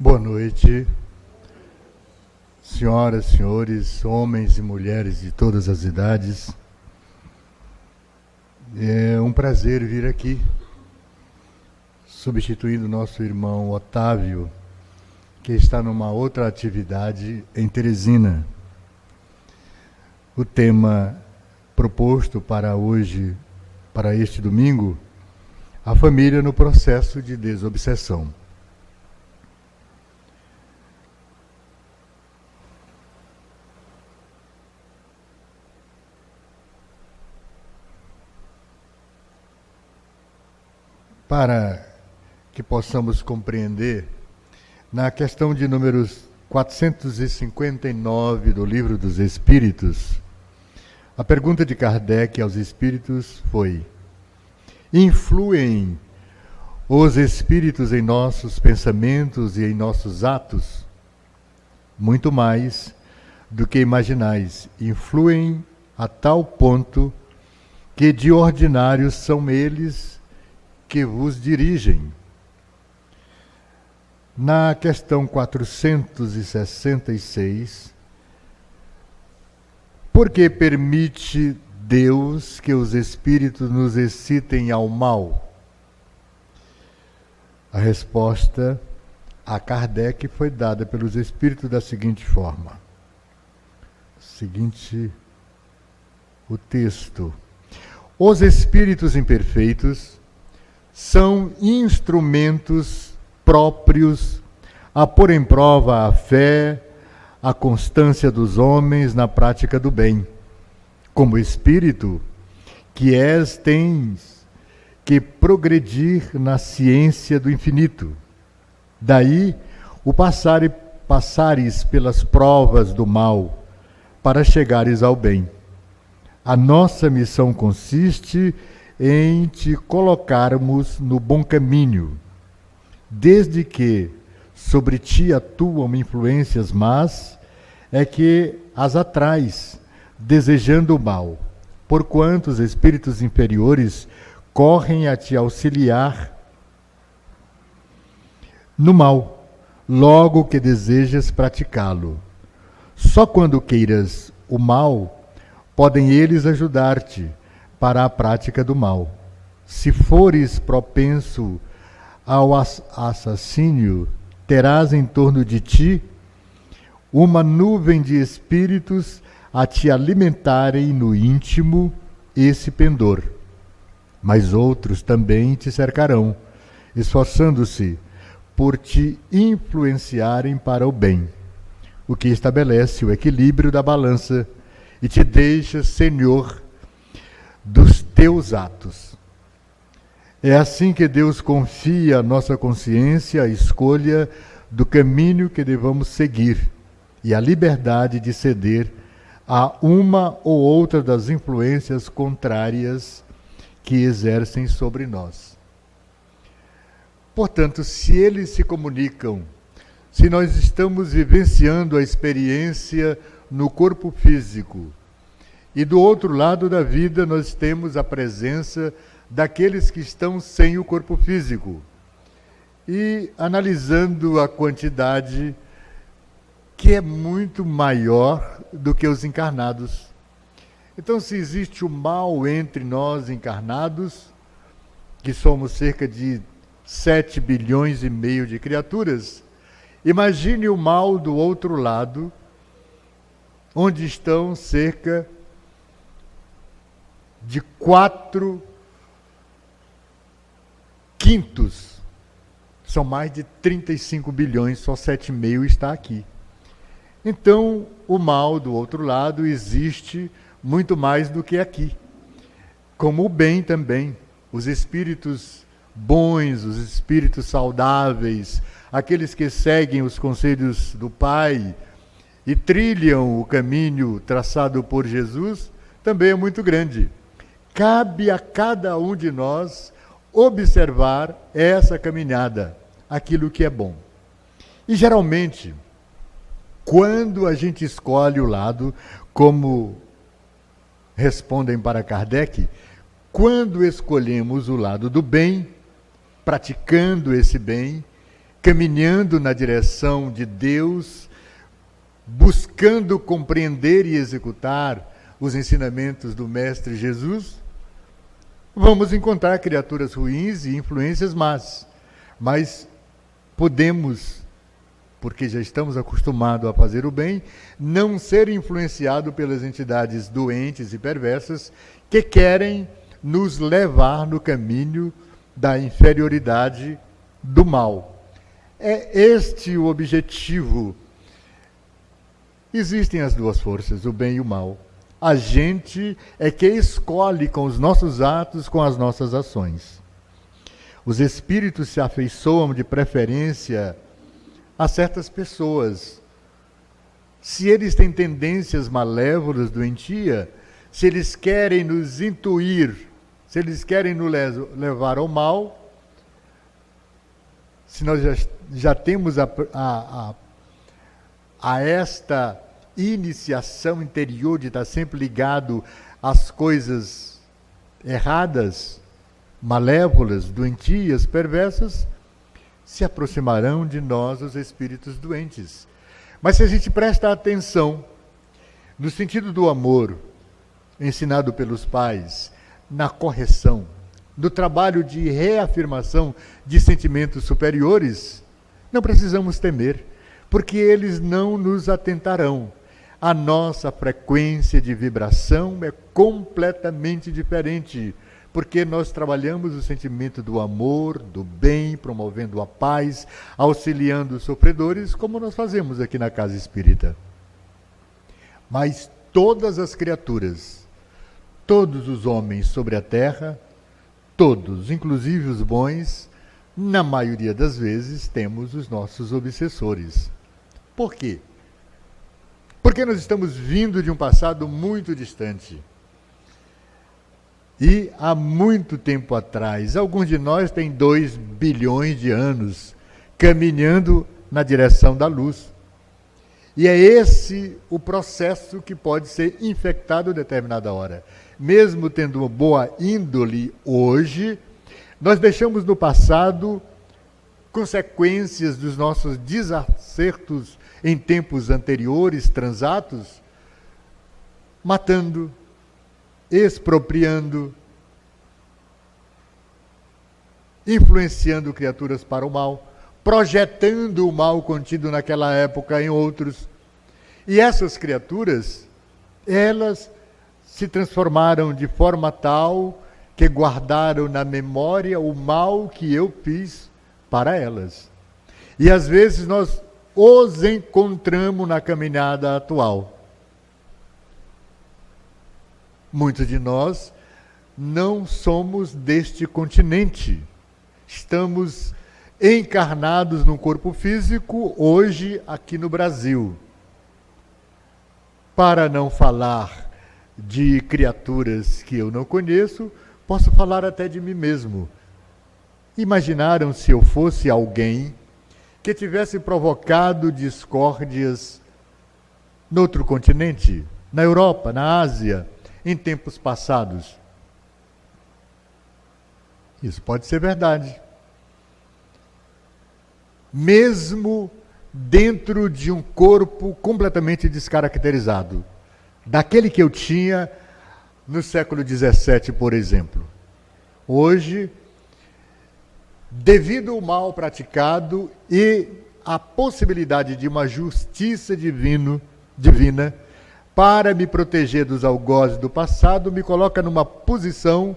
Boa noite, senhoras, senhores, homens e mulheres de todas as idades. É um prazer vir aqui, substituindo nosso irmão Otávio, que está numa outra atividade em Teresina. O tema proposto para hoje, para este domingo, a família no processo de desobsessão. Para que possamos compreender, na questão de números 459 do Livro dos Espíritos, a pergunta de Kardec aos espíritos foi: influem os espíritos em nossos pensamentos e em nossos atos? Muito mais do que imaginais, influem a tal ponto que de ordinário são eles que vos dirigem. Na questão 466, por que permite Deus que os espíritos nos excitem ao mal? A resposta a Kardec foi dada pelos espíritos da seguinte forma. O texto. Os espíritos imperfeitos são instrumentos próprios a pôr em prova a fé, a constância dos homens na prática do bem. Como espírito que és, tens que progredir na ciência do infinito. Daí o passares pelas provas do mal para chegares ao bem. A nossa missão consiste em te colocarmos no bom caminho, desde que sobre ti atuam influências más, é que as atrais, desejando o mal, porquanto os espíritos inferiores correm a te auxiliar no mal, logo que desejas praticá-lo. Só quando queiras o mal, podem eles ajudar-te para a prática do mal. Se fores propenso ao assassínio, terás em torno de ti uma nuvem de espíritos a te alimentarem no íntimo esse pendor. Mas outros também te cercarão, esforçando-se por te influenciarem para o bem, o que estabelece o equilíbrio da balança e te deixa senhor dos teus atos. É assim que Deus confia à nossa consciência a escolha do caminho que devamos seguir e a liberdade de ceder a uma ou outra das influências contrárias que exercem sobre nós. Portanto, se eles se comunicam, se nós estamos vivenciando a experiência no corpo físico, e do outro lado da vida nós temos a presença daqueles que estão sem o corpo físico. E analisando a quantidade que é muito maior do que os encarnados. Então, se existe o mal entre nós encarnados, que somos cerca de 7 bilhões e meio de criaturas, imagine o mal do outro lado, onde estão cerca de 4/5, são mais de 35 bilhões, só 7,5 está aqui. Então, o mal do outro lado existe muito mais do que aqui. Como o bem também, os espíritos bons, os espíritos saudáveis, aqueles que seguem os conselhos do Pai e trilham o caminho traçado por Jesus, também é muito grande. Cabe a cada um de nós observar essa caminhada, aquilo que é bom. E geralmente, quando a gente escolhe o lado, como respondem para Kardec, quando escolhemos o lado do bem, praticando esse bem, caminhando na direção de Deus, buscando compreender e executar os ensinamentos do Mestre Jesus, vamos encontrar criaturas ruins e influências más. Mas podemos, porque já estamos acostumados a fazer o bem, não ser influenciado pelas entidades doentes e perversas que querem nos levar no caminho da inferioridade do mal. É este o objetivo. Existem as duas forças, o bem e o mal. A gente é que escolhe com os nossos atos, com as nossas ações. Os espíritos se afeiçoam de preferência a certas pessoas. Se eles têm tendências malévolas, doentias, se eles querem nos intuir, se eles querem nos levar ao mal, se nós já temos a esta iniciação interior de estar sempre ligado às coisas erradas, malévolas, doentias, perversas, se aproximarão de nós os espíritos doentes. Mas se a gente presta atenção no sentido do amor ensinado pelos pais, na correção, no trabalho de reafirmação de sentimentos superiores, não precisamos temer, porque eles não nos atentarão. A nossa frequência de vibração é completamente diferente, porque nós trabalhamos o sentimento do amor, do bem, promovendo a paz, auxiliando os sofredores, como nós fazemos aqui na Casa Espírita. Mas todas as criaturas, todos os homens sobre a Terra, todos, inclusive os bons, na maioria das vezes temos os nossos obsessores. Por quê? Porque nós estamos vindo de um passado muito distante. E há muito tempo atrás, alguns de nós têm 2 bilhões de anos caminhando na direção da luz. E é esse o processo que pode ser infectado a determinada hora. Mesmo tendo uma boa índole hoje, nós deixamos no passado consequências dos nossos desacertos em tempos anteriores, transatos, matando, expropriando, influenciando criaturas para o mal, projetando o mal contido naquela época em outros. E essas criaturas, elas se transformaram de forma tal que guardaram na memória o mal que eu fiz para elas. E às vezes nós os encontramos na caminhada atual. Muitos de nós não somos deste continente. Estamos encarnados num corpo físico hoje aqui no Brasil. Para não falar de criaturas que eu não conheço, posso falar até de mim mesmo. Imaginaram se eu fosse alguém que tivesse provocado discórdias no outro continente, na Europa, na Ásia, em tempos passados? Isso pode ser verdade. Mesmo dentro de um corpo completamente descaracterizado, daquele que eu tinha no século XVII, por exemplo. Hoje, devido ao mal praticado e à possibilidade de uma justiça divina, para me proteger dos algozes do passado, me coloca numa posição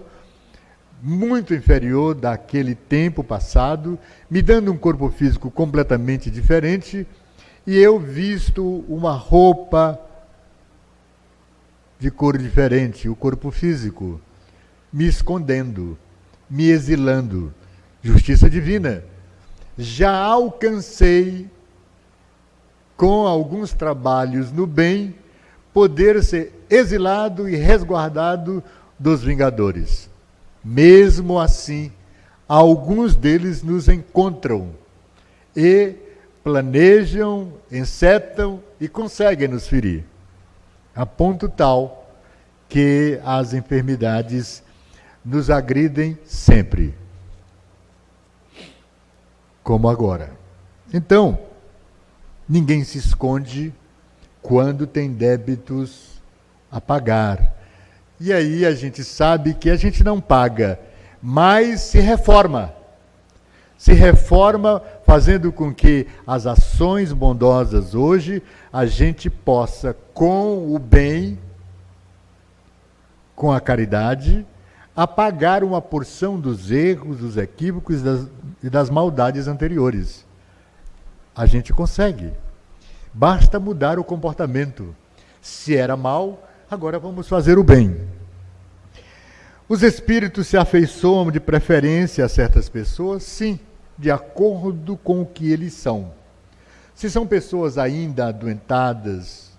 muito inferior daquele tempo passado, me dando um corpo físico completamente diferente, e eu visto uma roupa de cor diferente, o corpo físico, me escondendo, me exilando. Justiça divina. Já alcancei, com alguns trabalhos no bem, poder ser exilado e resguardado dos vingadores. Mesmo assim, alguns deles nos encontram e planejam, encetam e conseguem nos ferir, a ponto tal que as enfermidades nos agridem sempre. Como agora. Então, ninguém se esconde quando tem débitos a pagar. E aí a gente sabe que a gente não paga, mas se reforma. Se reforma fazendo com que as ações bondosas hoje a gente possa, com o bem, com a caridade, apagar uma porção dos erros, dos equívocos e das maldades anteriores. A gente consegue. Basta mudar o comportamento. Se era mal, agora vamos fazer o bem. Os espíritos se afeiçoam de preferência a certas pessoas? Sim, de acordo com o que eles são. Se são pessoas ainda adoentadas,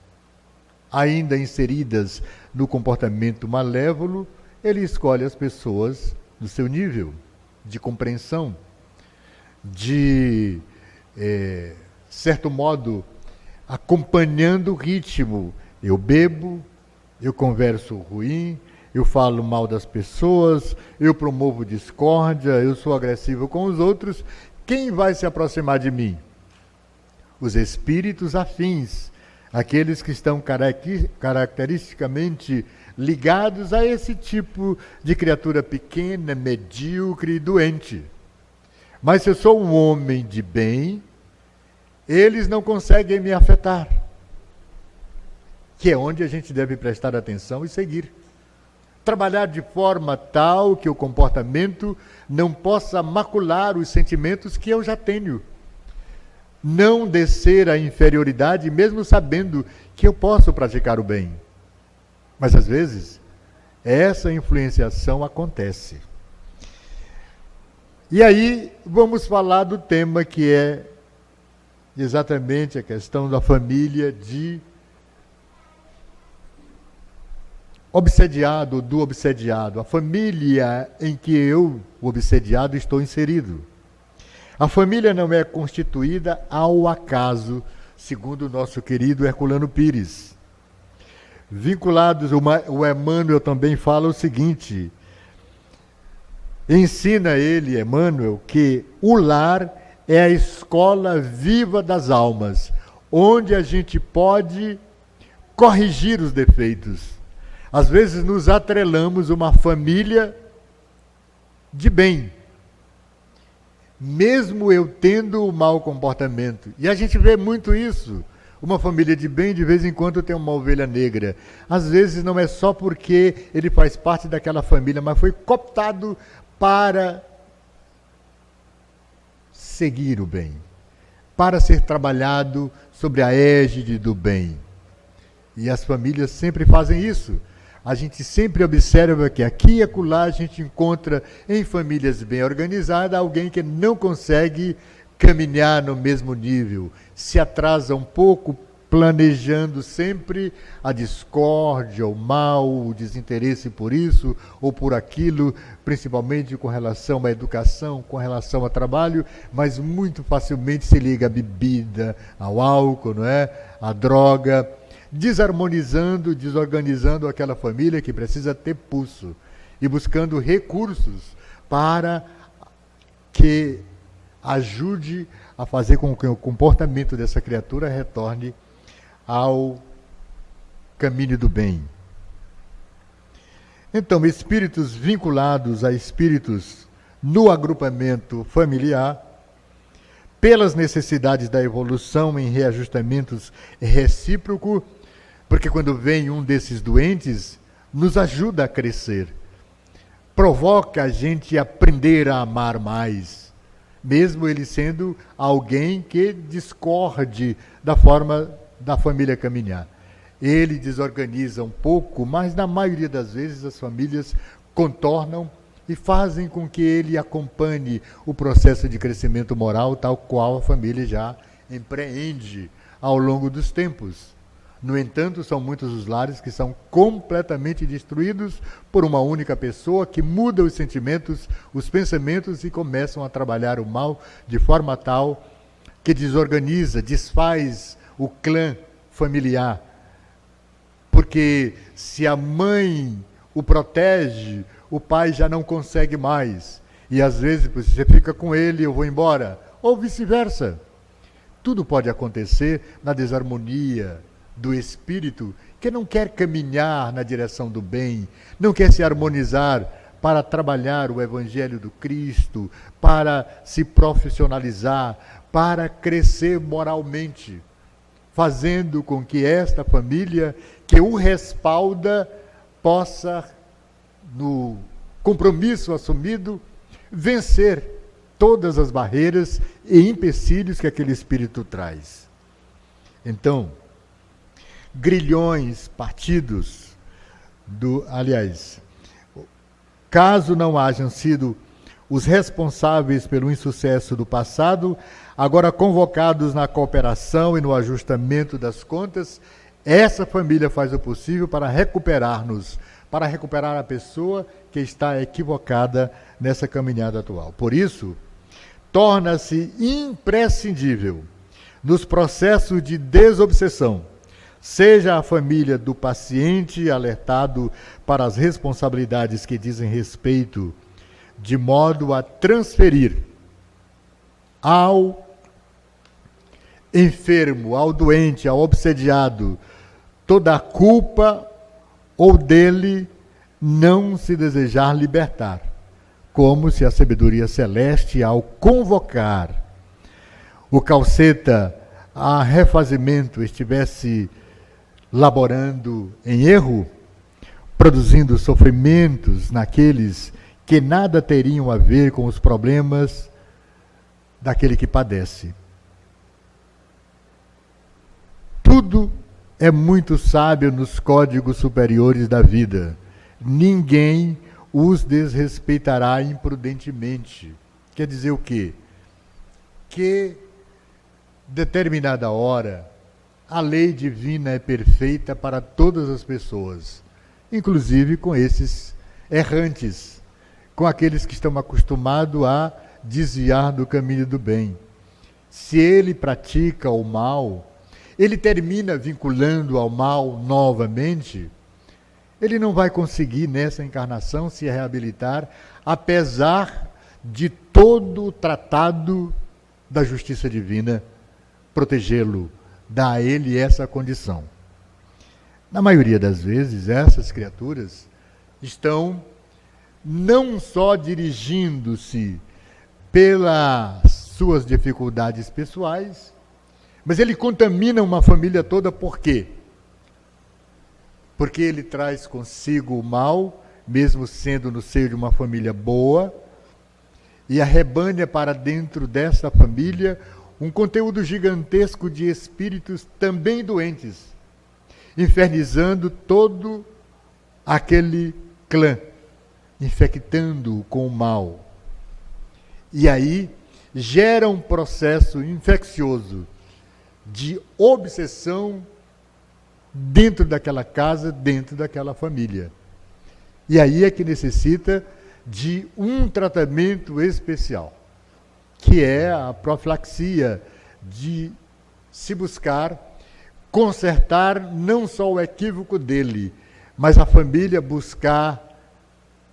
ainda inseridas no comportamento malévolo, ele escolhe as pessoas do seu nível de compreensão, de, certo modo, acompanhando o ritmo. Eu bebo, eu converso ruim, eu falo mal das pessoas, eu promovo discórdia, eu sou agressivo com os outros. Quem vai se aproximar de mim? Os espíritos afins, aqueles que estão caracteristicamente ligados a esse tipo de criatura pequena, medíocre e doente. Mas se eu sou um homem de bem, eles não conseguem me afetar. Que é onde a gente deve prestar atenção e seguir. Trabalhar de forma tal que o comportamento não possa macular os sentimentos que eu já tenho. Não descer à inferioridade, mesmo sabendo que eu posso praticar o bem. Mas às vezes, essa influenciação acontece. E aí, vamos falar do tema que é exatamente a questão da família de obsediado, do obsediado, a família em que eu, o obsediado, estou inserido. A família não é constituída ao acaso, segundo o nosso querido Herculano Pires. Vinculados, o Emmanuel também fala o seguinte, ensina ele, Emmanuel, que o lar é a escola viva das almas, onde a gente pode corrigir os defeitos. Às vezes nos atrelamos uma família de bem, mesmo eu tendo o mau comportamento. E a gente vê muito isso. Uma família de bem, de vez em quando, tem uma ovelha negra. Às vezes não é só porque ele faz parte daquela família, mas foi cooptado para seguir o bem, para ser trabalhado sobre a égide do bem. E as famílias sempre fazem isso. A gente sempre observa que aqui e acolá a gente encontra em famílias bem organizadas alguém que não consegue caminhar no mesmo nível, se atrasa um pouco, planejando sempre a discórdia, o mal, o desinteresse por isso ou por aquilo, principalmente com relação à educação, com relação ao trabalho, mas muito facilmente se liga à bebida, ao álcool, não é? À droga, desarmonizando, desorganizando aquela família que precisa ter pulso e buscando recursos para que ajude a fazer com que o comportamento dessa criatura retorne ao caminho do bem. Então, espíritos vinculados a espíritos no agrupamento familiar, pelas necessidades da evolução em reajustamentos recíprocos, porque quando vem um desses doentes, nos ajuda a crescer, provoca a gente a aprender a amar mais, mesmo ele sendo alguém que discorde da forma da família caminhar. Ele desorganiza um pouco, mas na maioria das vezes as famílias contornam e fazem com que ele acompanhe o processo de crescimento moral, tal qual a família já empreende ao longo dos tempos. No entanto, são muitos os lares que são completamente destruídos por uma única pessoa que muda os sentimentos, os pensamentos e começam a trabalhar o mal de forma tal que desorganiza, desfaz o clã familiar. Porque se a mãe o protege, o pai já não consegue mais. E às vezes você fica com ele, eu vou embora. Ou vice-versa. tudo pode acontecer na desarmonia do espírito que não quer caminhar na direção do bem, não quer se harmonizar para trabalhar o Evangelho do Cristo, para se profissionalizar, para crescer moralmente, fazendo com que esta família, que o respalda, possa, no compromisso assumido, vencer todas as barreiras e empecilhos que aquele espírito traz. Então, grilhões, partidos, caso não hajam sido os responsáveis pelo insucesso do passado, agora convocados na cooperação e no ajustamento das contas, essa família faz o possível para recuperar-nos, para recuperar a pessoa que está equivocada nessa caminhada atual. Por isso, torna-se imprescindível, nos processos de desobsessão, seja a família do paciente alertado para as responsabilidades que dizem respeito, de modo a transferir ao enfermo, ao doente, ao obsediado, toda a culpa, ou dele não se desejar libertar, como se a sabedoria celeste, ao convocar o calceta a refazimento, estivesse laborando em erro, produzindo sofrimentos naqueles que nada teriam a ver com os problemas daquele que padece. Tudo é muito sábio nos códigos superiores da vida. Ninguém os desrespeitará imprudentemente. Quer dizer o quê? Que determinada hora a lei divina é perfeita para todas as pessoas, inclusive com esses errantes, com aqueles que estão acostumados a desviar do caminho do bem. Se ele pratica o mal, ele termina vinculando ao mal novamente, ele não vai conseguir nessa encarnação se reabilitar, apesar de todo o tratado da justiça divina protegê-lo, dar a ele essa condição. Na maioria das vezes, essas criaturas estão não só dirigindo-se pelas suas dificuldades pessoais, mas ele contamina uma família toda. Por quê? Porque ele traz consigo o mal, mesmo sendo no seio de uma família boa, e arrebanha para dentro dessa família um conteúdo gigantesco de espíritos também doentes, infernizando todo aquele clã, infectando-o com o mal. E aí gera um processo infeccioso de obsessão dentro daquela casa, dentro daquela família. E aí é que necessita de um tratamento especial, que é a profilaxia, de se buscar consertar não só o equívoco dele, mas a família buscar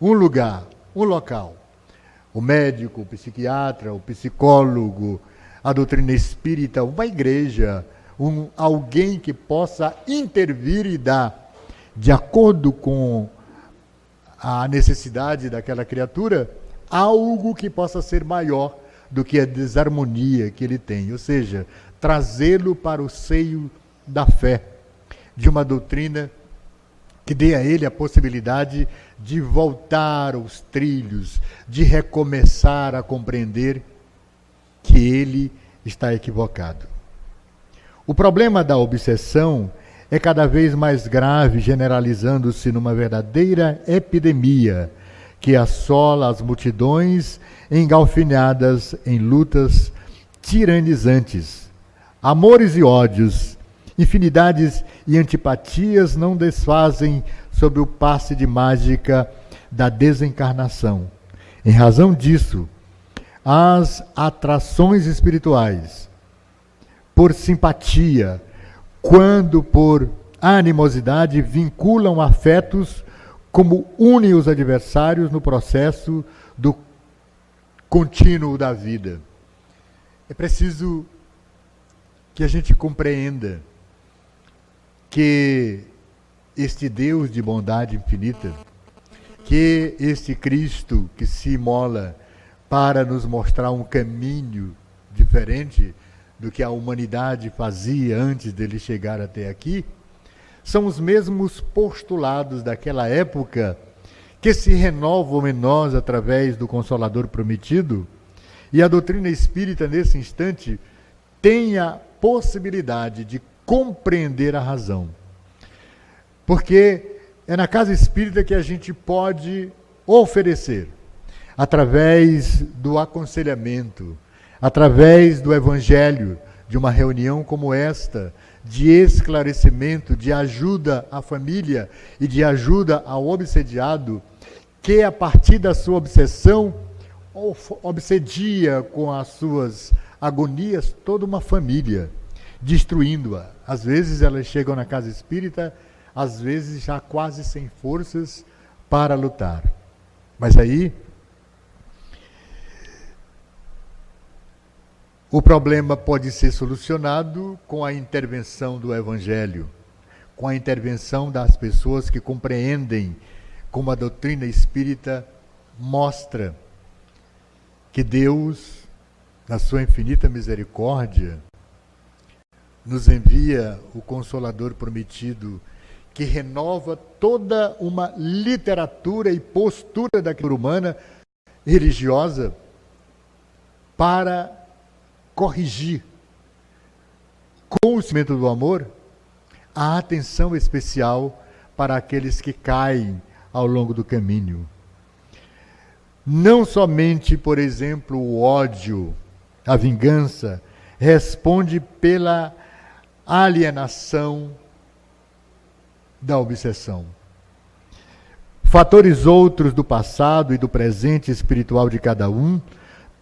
um lugar, um local. O médico, o psiquiatra, o psicólogo, a doutrina espírita, uma igreja, alguém que possa intervir e dar, de acordo com a necessidade daquela criatura, algo que possa ser maior do que a desarmonia que ele tem, ou seja, trazê-lo para o seio da fé, de uma doutrina que dê a ele a possibilidade de voltar aos trilhos, de recomeçar a compreender que ele está equivocado. O problema da obsessão é cada vez mais grave, generalizando-se numa verdadeira epidemia que assola as multidões engalfinhadas em lutas tiranizantes. Amores e ódios, infinidades e antipatias não desfazem sob o passe de mágica da desencarnação. Em razão disso, as atrações espirituais, por simpatia, quando por animosidade, vinculam afetos como unem os adversários no processo do contínuo da vida. É preciso que a gente compreenda que este Deus de bondade infinita, que este Cristo que se imola para nos mostrar um caminho diferente do que a humanidade fazia antes dele chegar até aqui, são os mesmos postulados daquela época que se renovam em nós através do Consolador prometido, e a doutrina espírita, nesse instante, tem a possibilidade de compreender a razão. Porque é na casa espírita que a gente pode oferecer, através do aconselhamento, através do evangelho, de uma reunião como esta, de esclarecimento, de ajuda à família e de ajuda ao obsediado, que a partir da sua obsessão, obsedia com as suas agonias toda uma família, destruindo-a. Às vezes elas chegam na casa espírita, às vezes já quase sem forças para lutar. Mas aí o problema pode ser solucionado com a intervenção do Evangelho, com a intervenção das pessoas que compreendem como a doutrina espírita mostra que Deus, na sua infinita misericórdia, nos envia o Consolador prometido, que renova toda uma literatura e postura da cultura humana religiosa para corrigir, com o cimento do amor, a atenção especial para aqueles que caem ao longo do caminho. Não somente, por exemplo, o ódio, a vingança, responde pela alienação da obsessão. Fatores outros do passado e do presente espiritual de cada um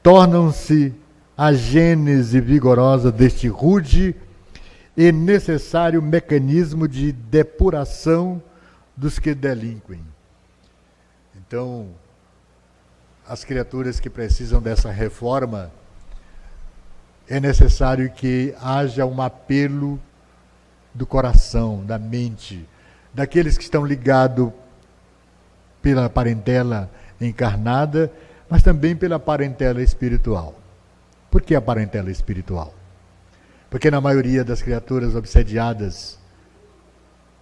tornam-se a gênese vigorosa deste rude e necessário mecanismo de depuração dos que delinquem. Então, as criaturas que precisam dessa reforma, é necessário que haja um apelo do coração, da mente, daqueles que estão ligados pela parentela encarnada, mas também pela parentela espiritual. Por que a parentela espiritual? Porque na maioria das criaturas obsediadas,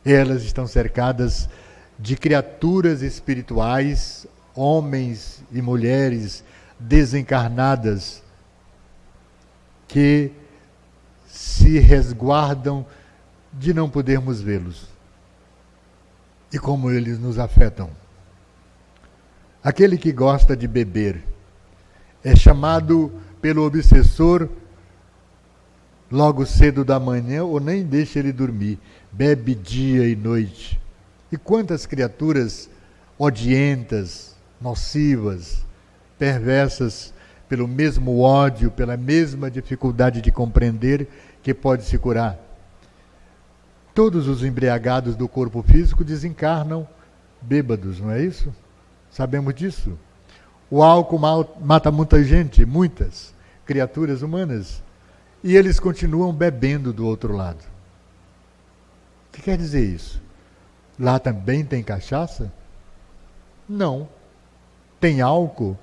elas estão cercadas de criaturas espirituais, homens e mulheres desencarnadas, que se resguardam de não podermos vê-los. E como eles nos afetam. Aquele que gosta de beber é chamado pelo obsessor logo cedo da manhã, ou nem deixa ele dormir, bebe dia e noite. E quantas criaturas odientas, nocivas, perversas, pelo mesmo ódio, pela mesma dificuldade de compreender, que pode se curar. Todos os embriagados do corpo físico desencarnam bêbados, não é isso? Sabemos disso. O álcool mata muita gente, muitas criaturas humanas, e eles continuam bebendo do outro lado. O que quer dizer isso? Lá também tem cachaça? Não. Tem álcool?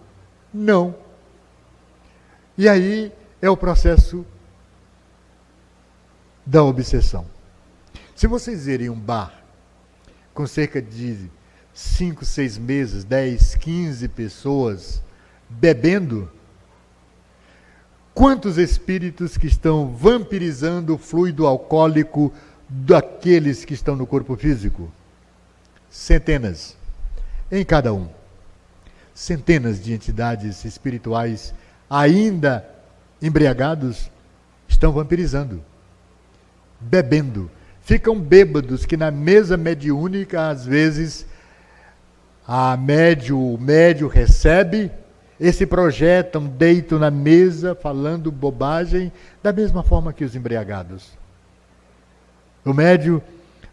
Não. E aí é o processo da obsessão. Se vocês verem um bar com cerca de 5, 6 mesas, 10, 15 pessoas bebendo, quantos espíritos que estão vampirizando o fluido alcoólico daqueles que estão no corpo físico? Centenas, em cada um. Centenas de entidades espirituais ainda embriagados estão vampirizando, bebendo. Ficam bêbados que na mesa mediúnica, às vezes, o médio recebe, e se projetam, deitam na mesa, falando bobagem, da mesma forma que os embriagados. O médio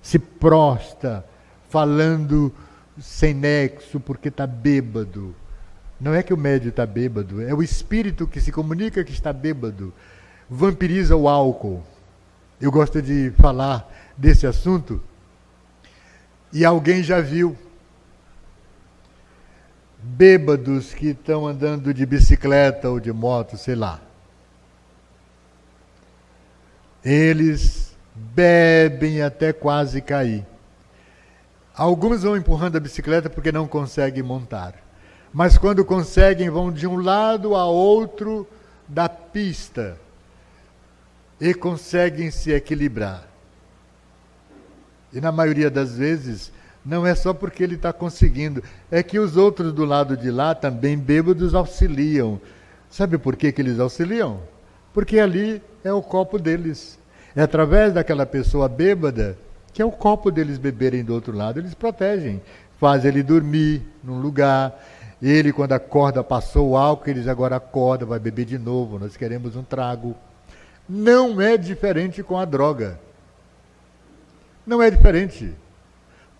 se prosta, falando sem nexo, porque está bêbado. Não é que o médio está bêbado, é o espírito que se comunica que está bêbado. Vampiriza o álcool. Eu gosto de falar desse assunto e alguém já viu bêbados que estão andando de bicicleta ou de moto, sei lá. Eles bebem até quase cair. Alguns vão empurrando a bicicleta porque não conseguem montar. Mas quando conseguem, vão de um lado a outro da pista e conseguem se equilibrar. E na maioria das vezes, não é só porque ele está conseguindo, é que os outros do lado de lá, também bêbados, auxiliam. Sabe por que eles auxiliam? Porque ali é o copo deles. É através daquela pessoa bêbada que é o copo deles beberem do outro lado. Eles protegem, fazem ele dormir num lugar. Ele, quando acorda, passou o álcool, eles agora acordam, vai beber de novo. Nós queremos um trago. Não é diferente com a droga. Não é diferente.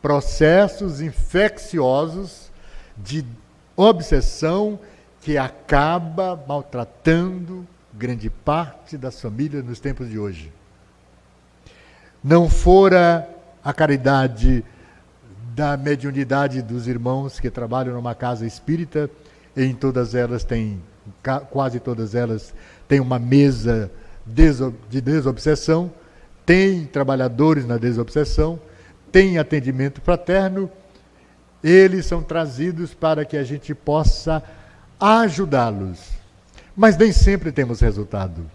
Processos infecciosos de obsessão que acaba maltratando grande parte das famílias nos tempos de hoje. Não fora a caridade da mediunidade dos irmãos que trabalham numa casa espírita, em todas elas tem, quase todas elas, tem uma mesa de desobsessão, tem trabalhadores na desobsessão, tem atendimento fraterno, eles são trazidos para que a gente possa ajudá-los. Mas nem sempre temos resultado.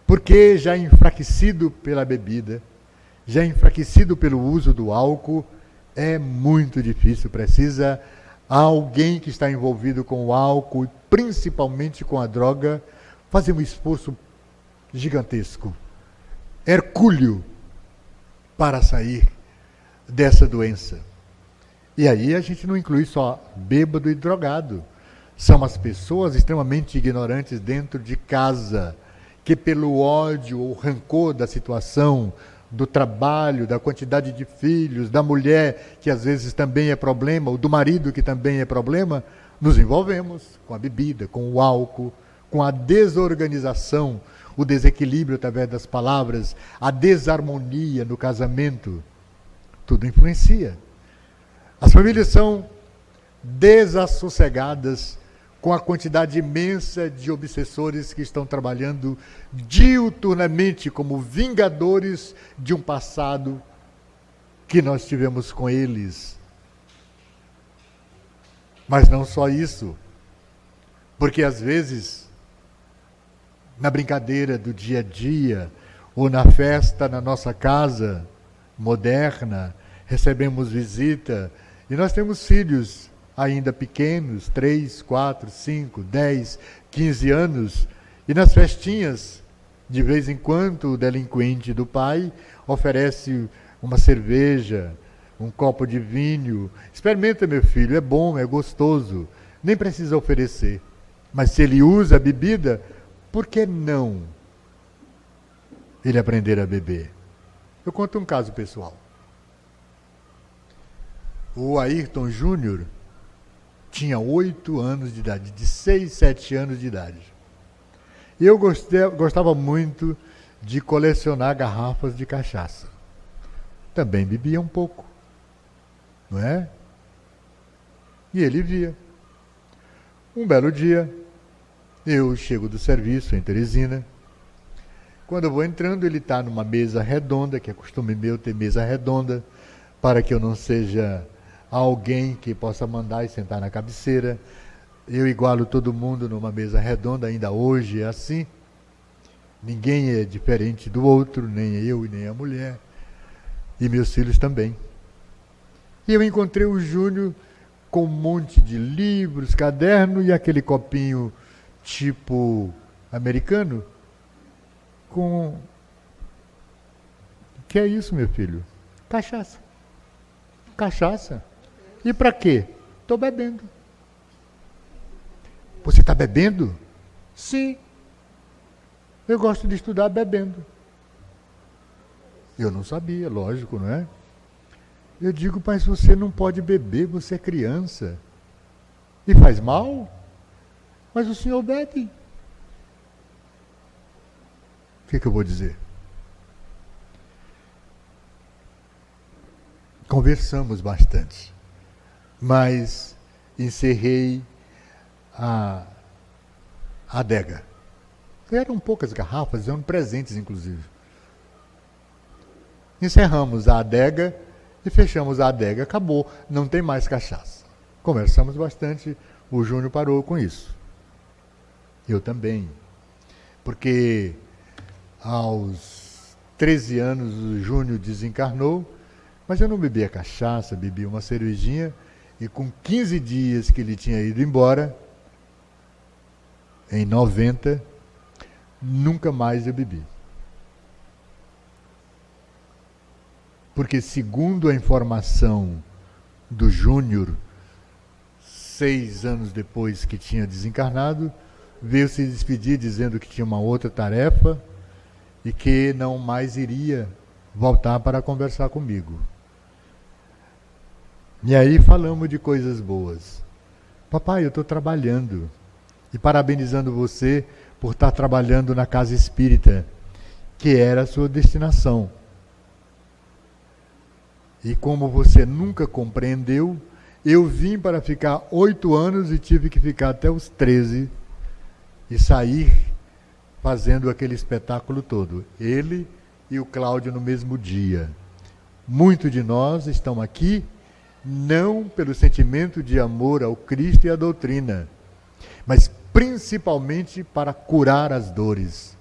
Porque já enfraquecido pela bebida, já enfraquecido pelo uso do álcool, é muito difícil. Precisa alguém que está envolvido com o álcool, principalmente com a droga, fazer um esforço gigantesco, hercúleo, para sair dessa doença. E aí a gente não inclui só bêbado e drogado. São as pessoas extremamente ignorantes dentro de casa, que pelo ódio ou rancor da situação, do trabalho, da quantidade de filhos, da mulher, que às vezes também é problema, ou do marido, que também é problema, nos envolvemos com a bebida, com o álcool, com a desorganização, o desequilíbrio através das palavras, a desarmonia no casamento. Tudo influencia. As famílias são desassossegadas com a quantidade imensa de obsessores que estão trabalhando diuturnamente como vingadores de um passado que nós tivemos com eles. Mas não só isso, porque às vezes, na brincadeira do dia a dia, ou na festa na nossa casa moderna, recebemos visita, e nós temos filhos ainda pequenos, 3, 4, 5, 10, 15 anos, e nas festinhas, de vez em quando, o delinquente do pai oferece uma cerveja, um copo de vinho. Experimenta, meu filho, é bom, é gostoso. Nem precisa oferecer. Mas se ele usa a bebida, por que não ele aprender a beber? Eu conto um caso pessoal. O Ayrton Júnior tinha 8 anos de idade, de 6, 7 anos de idade. E eu gostava muito de colecionar garrafas de cachaça. Também bebia um pouco, não é? E ele via. Um belo dia, eu chego do serviço em Teresina. Quando eu vou entrando, ele está numa mesa redonda, que é costume meu ter mesa redonda, para que eu não seja alguém que possa mandar e sentar na cabeceira. Eu igualo todo mundo numa mesa redonda, ainda hoje é assim. Ninguém é diferente do outro, nem eu e nem a mulher. E meus filhos também. E eu encontrei o Júnior com um monte de livros, caderno e aquele copinho tipo americano. Com... Que é isso, meu filho? Cachaça. Cachaça. E para quê? Estou bebendo. Você está bebendo? Sim. Eu gosto de estudar bebendo. Eu não sabia, lógico, não é? Eu digo, mas você não pode beber, você é criança. E faz mal? Mas o senhor bebe. O que eu vou dizer? conversamos bastante, mas encerrei a adega. Eram poucas garrafas, eram presentes inclusive. Encerramos a adega e fechamos a adega. Acabou, não tem mais cachaça. Conversamos bastante, o Júnior parou com isso. Eu também. Porque aos 13 anos o Júnior desencarnou, mas eu não bebia cachaça, bebi uma cervejinha, e com 15 dias que ele tinha ido embora, em 90, nunca mais eu bebi. Porque, segundo a informação do Júnior, 6 anos depois que tinha desencarnado, veio se despedir dizendo que tinha uma outra tarefa e que não mais iria voltar para conversar comigo. E aí falamos de coisas boas. Papai, eu estou trabalhando. E parabenizando você por estar trabalhando na casa espírita, que era a sua destinação. E como você nunca compreendeu, eu vim para ficar 8 anos e tive que ficar até os 13 e sair fazendo aquele espetáculo todo. Ele e o Cláudio no mesmo dia. Muitos de nós estão aqui não pelo sentimento de amor ao Cristo e à doutrina, mas principalmente para curar as dores.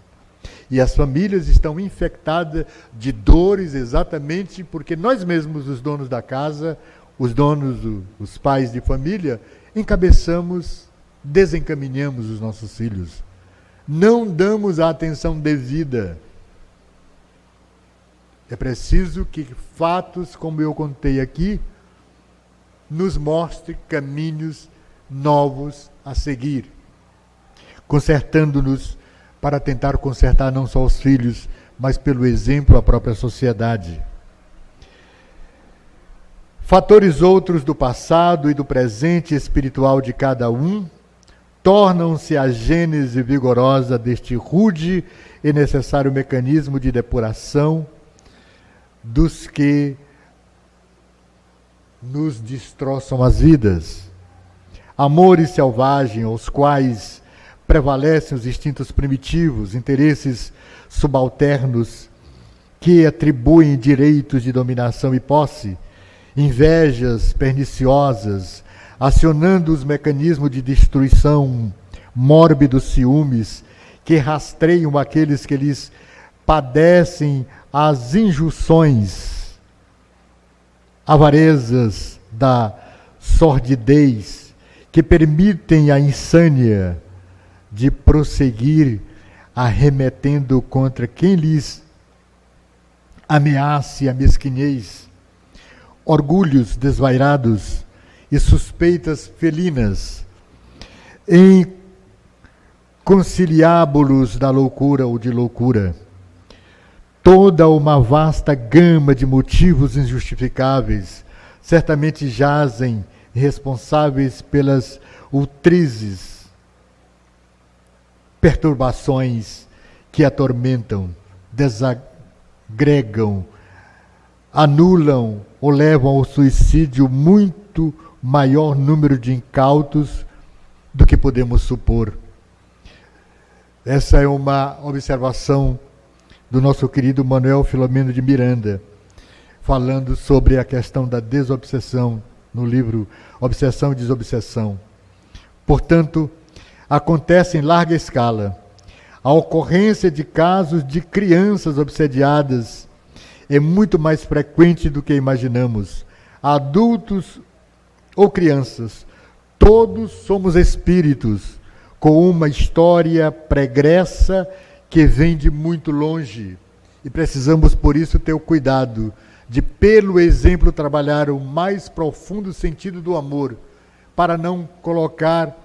E as famílias estão infectadas de dores exatamente porque nós mesmos, os donos da casa, os donos, os pais de família, encabeçamos, desencaminhamos os nossos filhos. Não damos a atenção devida. É preciso que fatos como eu contei aqui nos mostre caminhos novos a seguir, consertando-nos para tentar consertar não só os filhos, mas pelo exemplo a própria sociedade. Fatores outros do passado e do presente espiritual de cada um tornam-se a gênese vigorosa deste rude e necessário mecanismo de depuração dos que nos destroçam as vidas. Amores selvagens, aos quais prevalecem os instintos primitivos, interesses subalternos que atribuem direitos de dominação e posse, invejas perniciosas, acionando os mecanismos de destruição, mórbidos ciúmes, que rastreiam aqueles que lhes padecem as injunções, avarezas da sordidez, que permitem a insânia de prosseguir arremetendo contra quem lhes ameace a mesquinhez, orgulhos desvairados e suspeitas felinas, inconciliábulos da loucura ou de loucura. Toda uma vasta gama de motivos injustificáveis certamente jazem responsáveis pelas ultrizes, perturbações que atormentam, desagregam, anulam ou levam ao suicídio muito maior número de incautos do que podemos supor. Essa é uma observação do nosso querido Manuel Filomeno de Miranda, falando sobre a questão da desobsessão, no livro Obsessão e Desobsessão. Portanto, acontece em larga escala. A ocorrência de casos de crianças obsediadas é muito mais frequente do que imaginamos. Adultos ou crianças, todos somos espíritos com uma história pregressa que vem de muito longe. E precisamos, por isso, ter o cuidado de, pelo exemplo, trabalhar o mais profundo sentido do amor, para não colocar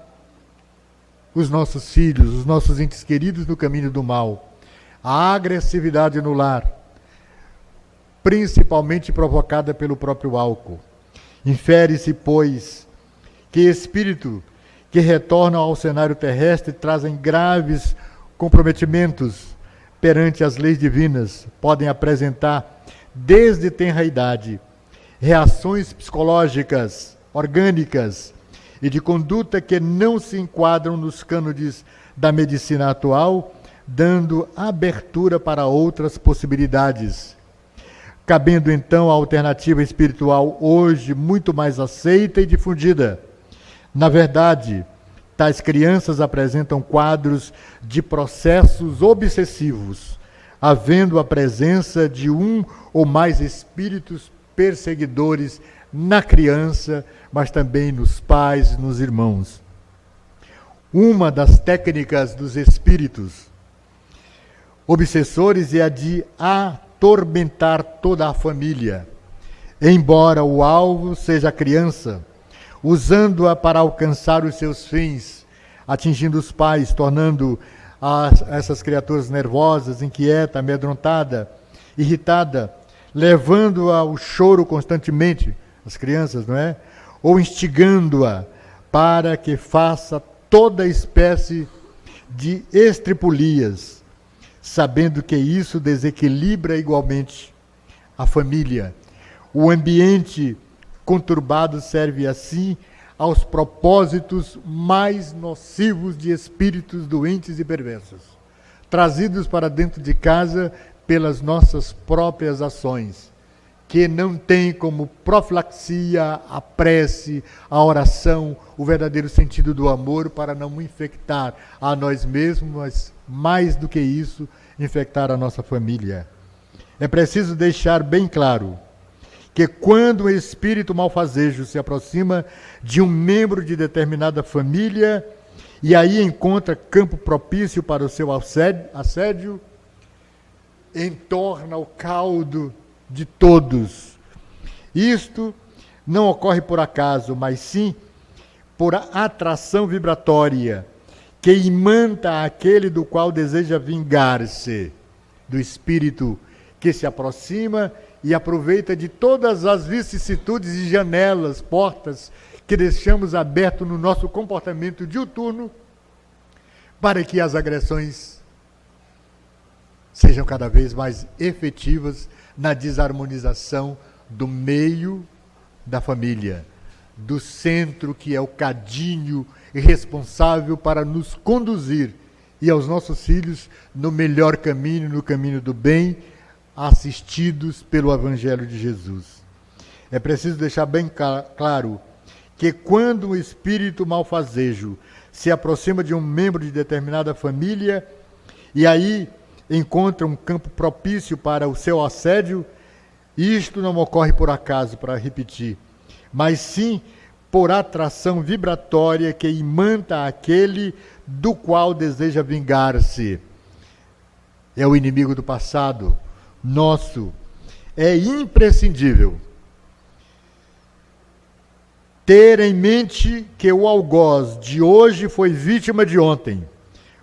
os nossos filhos, os nossos entes queridos no caminho do mal. A agressividade no lar, principalmente provocada pelo próprio álcool. Infere-se, pois, que espírito que retornam ao cenário terrestre trazem graves comprometimentos perante as leis divinas, podem apresentar, desde tenra idade, reações psicológicas, orgânicas e de conduta que não se enquadram nos cânones da medicina atual, dando abertura para outras possibilidades. Cabendo então a alternativa espiritual hoje muito mais aceita e difundida. Na verdade, tais crianças apresentam quadros de processos obsessivos, havendo a presença de um ou mais espíritos perseguidores na criança, mas também nos pais, nos irmãos. Uma das técnicas dos espíritos obsessores é a de atormentar toda a família, embora o alvo seja a criança, usando-a para alcançar os seus fins, atingindo os pais, tornando essas criaturas nervosas, inquieta, amedrontada, irritada, levando-a ao choro constantemente, as crianças, não é? Ou instigando-a para que faça toda espécie de estripulias, sabendo que isso desequilibra igualmente a família. O ambiente conturbado serve assim aos propósitos mais nocivos de espíritos doentes e perversos, trazidos para dentro de casa pelas nossas próprias ações, que não tem como profilaxia a prece, a oração, o verdadeiro sentido do amor para não infectar a nós mesmos, mas mais do que isso, infectar a nossa família. É preciso deixar bem claro que quando o espírito malfazejo se aproxima de um membro de determinada família e aí encontra campo propício para o seu assédio, entorna o caldo de todos. Isto não ocorre por acaso, mas sim por atração vibratória que imanta aquele do qual deseja vingar-se, do espírito que se aproxima e aproveita de todas as vicissitudes e janelas, portas que deixamos aberto no nosso comportamento diuturno para que as agressões sejam cada vez mais efetivas na desarmonização do meio da família, do centro que é o cadinho responsável para nos conduzir e aos nossos filhos no melhor caminho, no caminho do bem, assistidos pelo Evangelho de Jesus. É preciso deixar bem claro que quando um espírito malfazejo se aproxima de um membro de determinada família e aí encontra um campo propício para o seu assédio, isto não ocorre por acaso, para repetir, mas sim por atração vibratória que imanta aquele do qual deseja vingar-se. É o inimigo do passado, nosso. É imprescindível ter em mente que o algoz de hoje foi vítima de ontem,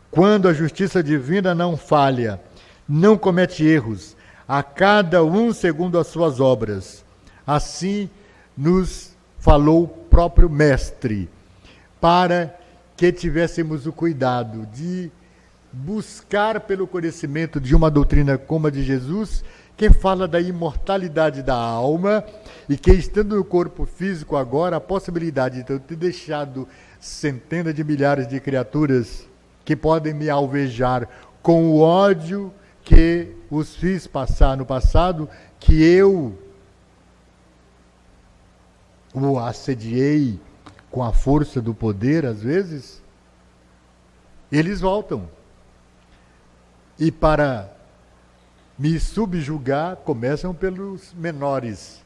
quando a justiça divina não falha, não comete erros, a cada um segundo as suas obras. Assim nos falou o próprio Mestre, para que tivéssemos o cuidado de buscar pelo conhecimento de uma doutrina como a de Jesus, que fala da imortalidade da alma e que, estando no corpo físico agora, a possibilidade de eu ter deixado centenas de milhares de criaturas que podem me alvejar com o ódio que os fiz passar no passado, que eu o assediei com a força do poder, às vezes, eles voltam. E para me subjugar, começam pelos menores.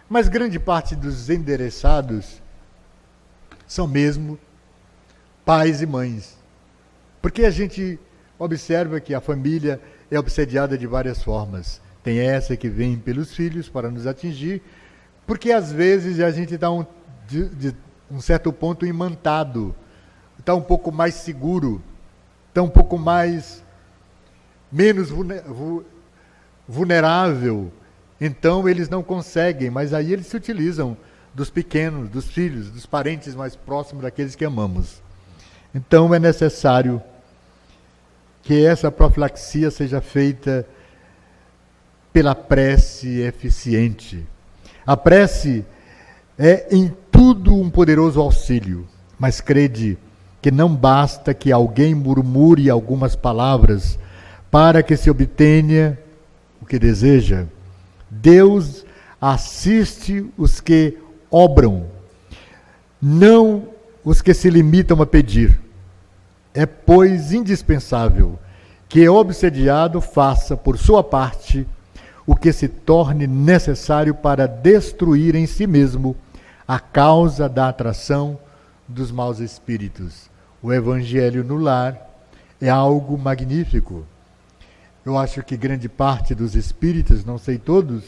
Mas grande parte dos endereçados são mesmo pais e mães. Porque a gente observa que a família é obsediada de várias formas. Tem essa que vem pelos filhos para nos atingir, porque às vezes a gente está de um certo ponto imantado, está um pouco mais seguro, está um pouco menos vulnerável. Então eles não conseguem, mas aí eles se utilizam dos pequenos, dos filhos, dos parentes mais próximos daqueles que amamos. Então é necessário que essa profilaxia seja feita pela prece eficiente, A prece é em tudo um poderoso auxílio, mas crede que não basta que alguém murmure algumas palavras para que se obtenha o que deseja. Deus assiste os que obram, não os que se limitam a pedir. É, pois, indispensável que o obsediado faça, por sua parte, o que se torne necessário para destruir em si mesmo a causa da atração dos maus espíritos. O Evangelho no lar é algo magnífico. Eu acho que grande parte dos espíritas, não sei todos,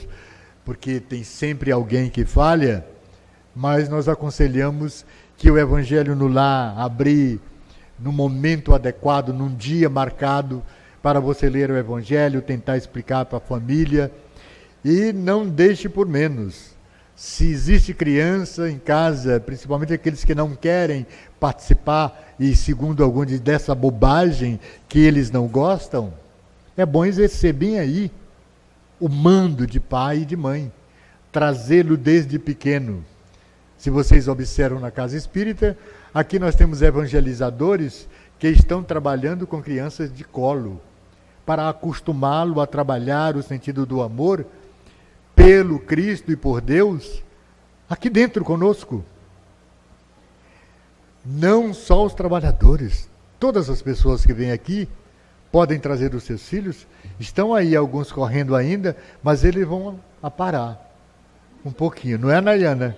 porque tem sempre alguém que falha, mas nós aconselhamos que o Evangelho no lar, abrir no momento adequado, num dia marcado, para você ler o Evangelho, tentar explicar para a família, e não deixe por menos. Se existe criança em casa, principalmente aqueles que não querem participar, e segundo alguns dessa bobagem que eles não gostam, é bom exercer bem aí o mando de pai e de mãe, trazê-lo desde pequeno. Se vocês observam na casa espírita, aqui nós temos evangelizadores que estão trabalhando com crianças de colo, para acostumá-lo a trabalhar o sentido do amor pelo Cristo e por Deus, aqui dentro conosco. Não só os trabalhadores, todas as pessoas que vêm aqui podem trazer os seus filhos, estão aí alguns correndo ainda, mas eles vão parar um pouquinho, não é, Nayana?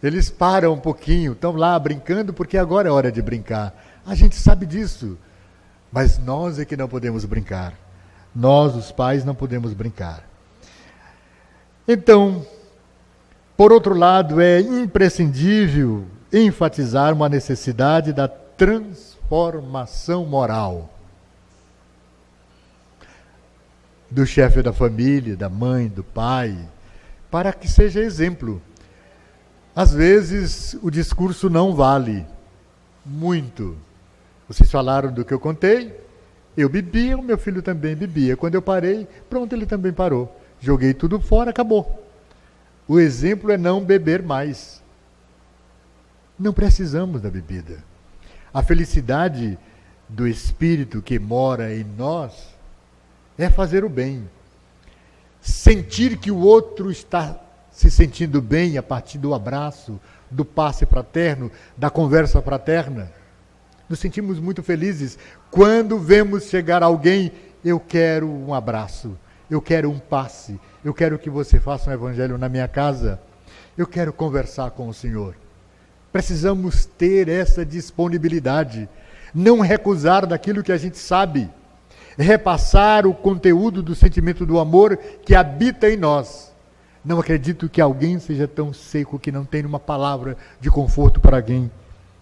Eles param um pouquinho, estão lá brincando, porque agora é hora de brincar. A gente sabe disso, mas nós é que não podemos brincar. Nós, os pais, não podemos brincar. Então, por outro lado, é imprescindível enfatizar uma necessidade da transformação moral do chefe da família, da mãe, do pai, para que seja exemplo. Às vezes o discurso não vale muito. Vocês falaram do que eu contei, eu bebia, o meu filho também bebia. Quando eu parei, pronto, ele também parou. Joguei tudo fora, acabou. O exemplo é não beber mais. Não precisamos da bebida. A felicidade do espírito que mora em nós é fazer o bem. Sentir que o outro está se sentindo bem a partir do abraço, do passe fraterno, da conversa fraterna. Nos sentimos muito felizes quando vemos chegar alguém, eu quero um abraço, eu quero um passe, eu quero que você faça um evangelho na minha casa, eu quero conversar com o Senhor. Precisamos ter essa disponibilidade, não recusar daquilo que a gente sabe, repassar o conteúdo do sentimento do amor que habita em nós. Não acredito que alguém seja tão seco que não tenha uma palavra de conforto para alguém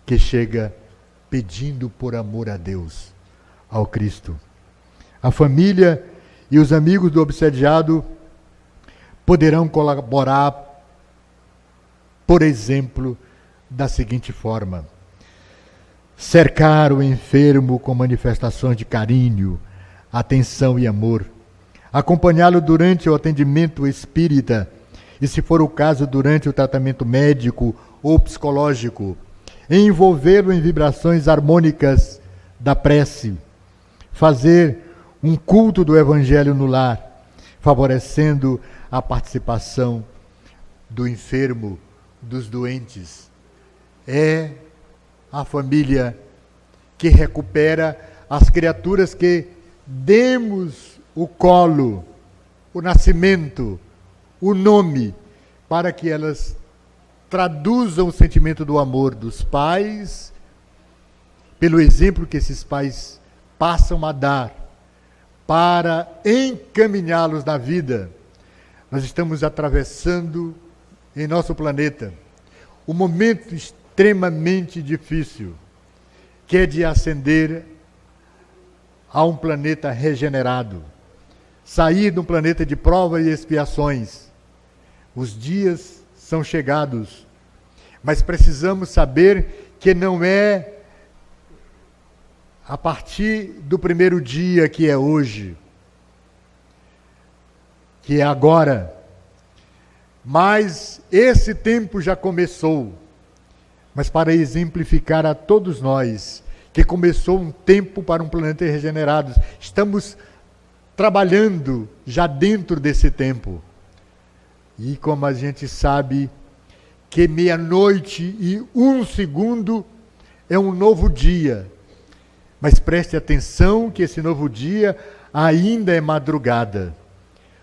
que chega pedindo por amor a Deus, ao Cristo. A família e os amigos do obsediado poderão colaborar, por exemplo, da seguinte forma: cercar o enfermo com manifestações de carinho, atenção e amor, acompanhá-lo durante o atendimento espírita e, se for o caso, durante o tratamento médico ou psicológico, envolvê-lo em vibrações harmônicas da prece, fazer um culto do Evangelho no lar, favorecendo a participação do enfermo, dos doentes. É a família que recupera as criaturas que demos o colo, o nascimento, o nome, para que elas traduzam o sentimento do amor dos pais, pelo exemplo que esses pais passam a dar, para encaminhá-los na vida. Nós estamos atravessando em nosso planeta um momento extremamente difícil, que é de ascender a um planeta regenerado, sair de um planeta de provas e expiações. Os dias são chegados, mas precisamos saber que não é a partir do primeiro dia, que é hoje, que é agora, Mas esse tempo já começou. Mas para exemplificar a todos nós que começou um tempo para um planeta regenerado, estamos trabalhando já dentro desse tempo. E como a gente sabe que 00:01 é um novo dia. Mas preste atenção que esse novo dia ainda é madrugada.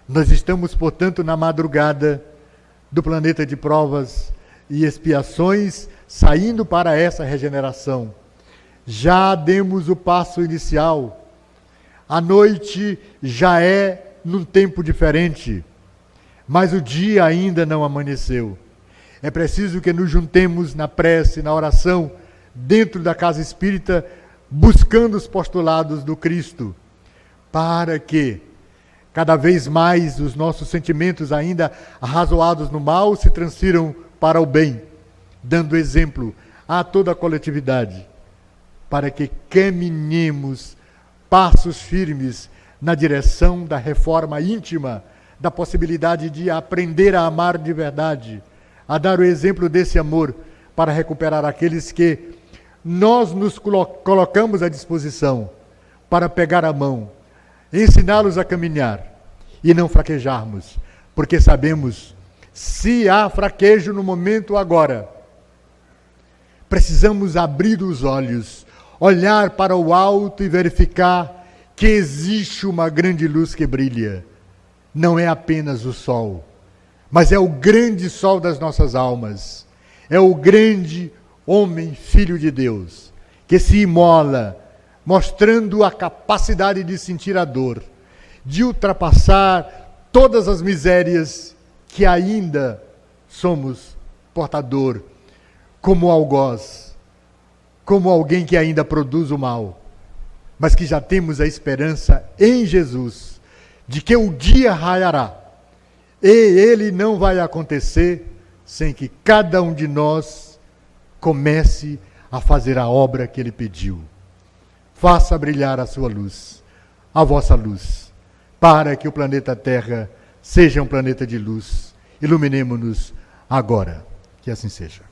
Nós estamos, portanto, na madrugada do planeta de provas e expiações, saindo para essa regeneração. Já demos o passo inicial. A noite já é num tempo diferente, mas o dia ainda não amanheceu. É preciso que nos juntemos na prece, na oração, dentro da casa espírita, buscando os postulados do Cristo, para que cada vez mais os nossos sentimentos ainda arrazoados no mal se transfiram para o bem, dando exemplo a toda a coletividade, para que caminhemos passos firmes na direção da reforma íntima, da possibilidade de aprender a amar de verdade, a dar o exemplo desse amor para recuperar aqueles que nós nos colocamos à disposição para pegar a mão, ensiná-los a caminhar e não fraquejarmos, porque sabemos, se há fraquejo no momento agora, precisamos abrir os olhos, olhar para o alto e verificar que existe uma grande luz que brilha. Não é apenas o sol, mas é o grande sol das nossas almas. É o grande homem, filho de Deus, que se imola, mostrando a capacidade de sentir a dor, de ultrapassar todas as misérias que ainda somos portador, como algoz, como alguém que ainda produz o mal, mas que já temos a esperança em Jesus, de que o dia raiará, e ele não vai acontecer sem que cada um de nós comece a fazer a obra que ele pediu. Faça brilhar a sua luz, a vossa luz, para que o planeta Terra seja um planeta de luz. Iluminemo-nos agora. Que assim seja.